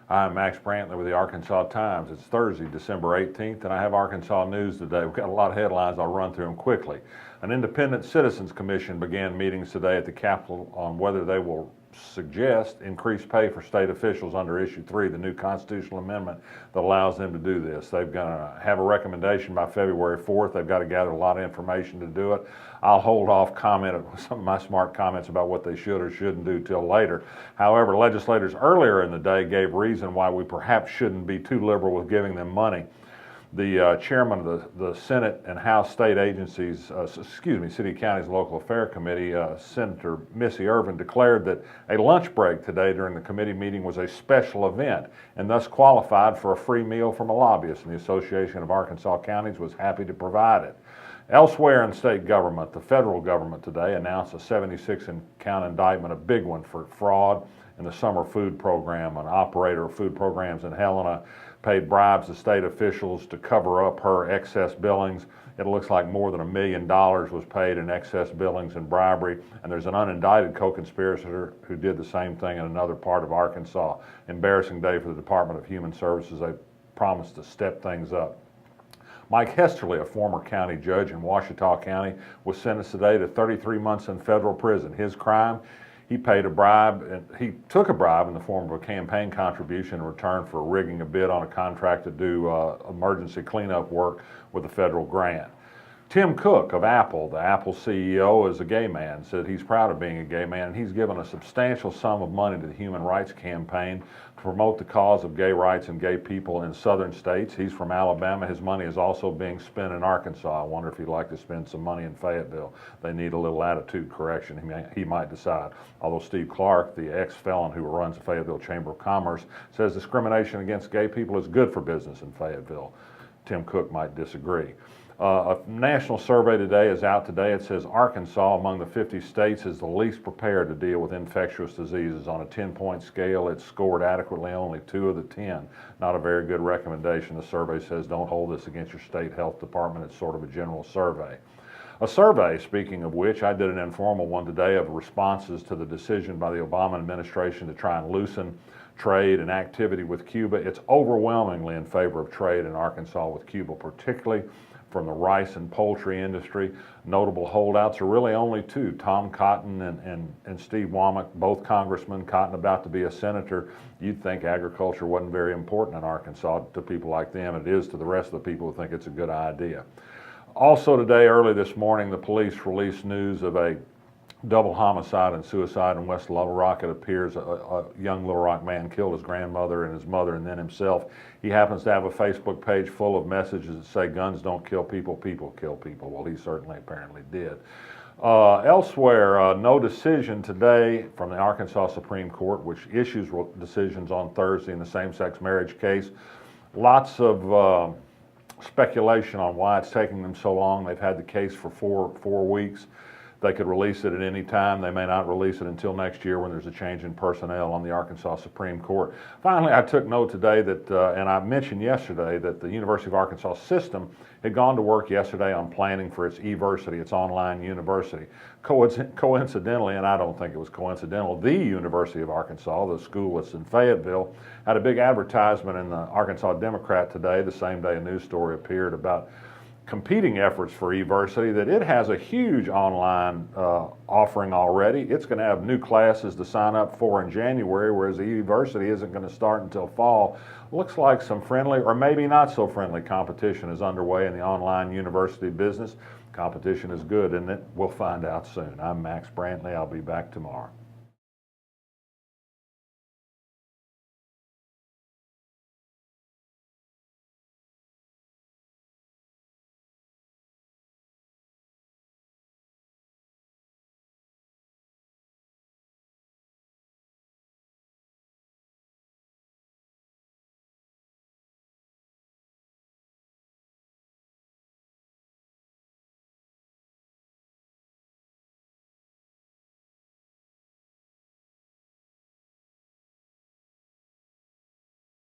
I'm Max Brantley with the Arkansas Times. It's Thursday, December 18th, and I have Arkansas news today. We've got a lot of headlines. I'll run through them quickly. An independent citizens commission began meetings today at the Capitol on whether they will suggest increased pay for state officials under Issue 3, the new constitutional amendment that allows them to do this. They're going to have a recommendation by February 4th. They've got to gather a lot of information to do it. I'll hold off comment some of my smart comments about what they should or shouldn't do till later. However, legislators earlier in the day gave reason why we perhaps shouldn't be too liberal with giving them money. The chairman of the Senate and House State Agencies, City, Counties, and Local Affairs Committee, Senator Missy Irvin, declared that a lunch break today during the committee meeting was a special event and thus qualified for a free meal from a lobbyist, and the Association of Arkansas Counties was happy to provide it. Elsewhere in state government, the federal government today announced a 76-count indictment, a big one, for fraud in the summer food program. An operator of food programs in Helena paid bribes to state officials to cover up her excess billings. It looks like more than $1 million was paid in excess billings and bribery, and there's an unindicted co-conspirator who did the same thing in another part of Arkansas. Embarrassing day for the Department of Human Services. They promised to step things up. Mike Hesterly, a former county judge in Ouachita County, was sentenced today to 33 months in federal prison. His crime: he paid a bribe, and he took a bribe in the form of a campaign contribution in return for rigging a bid on a contract to do emergency cleanup work with a federal grant. Tim Cook of Apple, the Apple CEO, is a gay man, said he's proud of being a gay man, and he's given a substantial sum of money to the Human Rights Campaign to promote the cause of gay rights and gay people in southern states. He's from Alabama. His money is also being spent in Arkansas. I wonder if he'd like to spend some money in Fayetteville. They need a little attitude correction, he might decide. Although Steve Clark, the ex-felon who runs the Fayetteville Chamber of Commerce, says discrimination against gay people is good for business in Fayetteville. Tim Cook might disagree. A national survey today is out today. It says Arkansas, among the 50 states, is the least prepared to deal with infectious diseases. On a 10-point scale, it's scored adequately only 2 of the 10. Not a very good recommendation. The survey says don't hold this against your state health department. It's sort of a general survey. A survey, speaking of which, I did an informal one today of responses to the decision by the Obama administration to try and loosen trade and activity with Cuba. It's overwhelmingly in favor of trade in Arkansas with Cuba, particularly from the rice and poultry industry. Notable holdouts are really only 2, Tom Cotton and Steve Womack, both congressmen, Cotton about to be a senator. You'd think agriculture wasn't very important in Arkansas to people like them. It is to the rest of the people who think it's a good idea. Also today, early this morning, the police released news of a double homicide and suicide in West Little Rock. It appears a young Little Rock man killed his grandmother and his mother and then himself. He happens to have a Facebook page full of messages that say guns don't kill people, people kill people. Well, he certainly apparently did. Elsewhere, no decision today from the Arkansas Supreme Court, which issues decisions on Thursday in the same-sex marriage case. Lots of speculation on why it's taking them so long. They've had the case for four weeks. They could release it at any time. They may not release it until next year when there's a change in personnel on the Arkansas Supreme Court. Finally, I took note today that, and I mentioned yesterday, that the University of Arkansas system had gone to work yesterday on planning for its eVersity, its online university. Coincidentally, and I don't think it was coincidental, the University of Arkansas, the school that's in Fayetteville, had a big advertisement in the Arkansas Democrat today, the same day a news story appeared about competing efforts for eVersity, that it has a huge online offering already. It's going to have new classes to sign up for in January, whereas the eVersity isn't going to start until fall. Looks like some friendly, or maybe not so friendly, competition is underway in the online university business. Competition is good, isn't it? We'll find out soon. I'm Max Brantley. I'll be back tomorrow.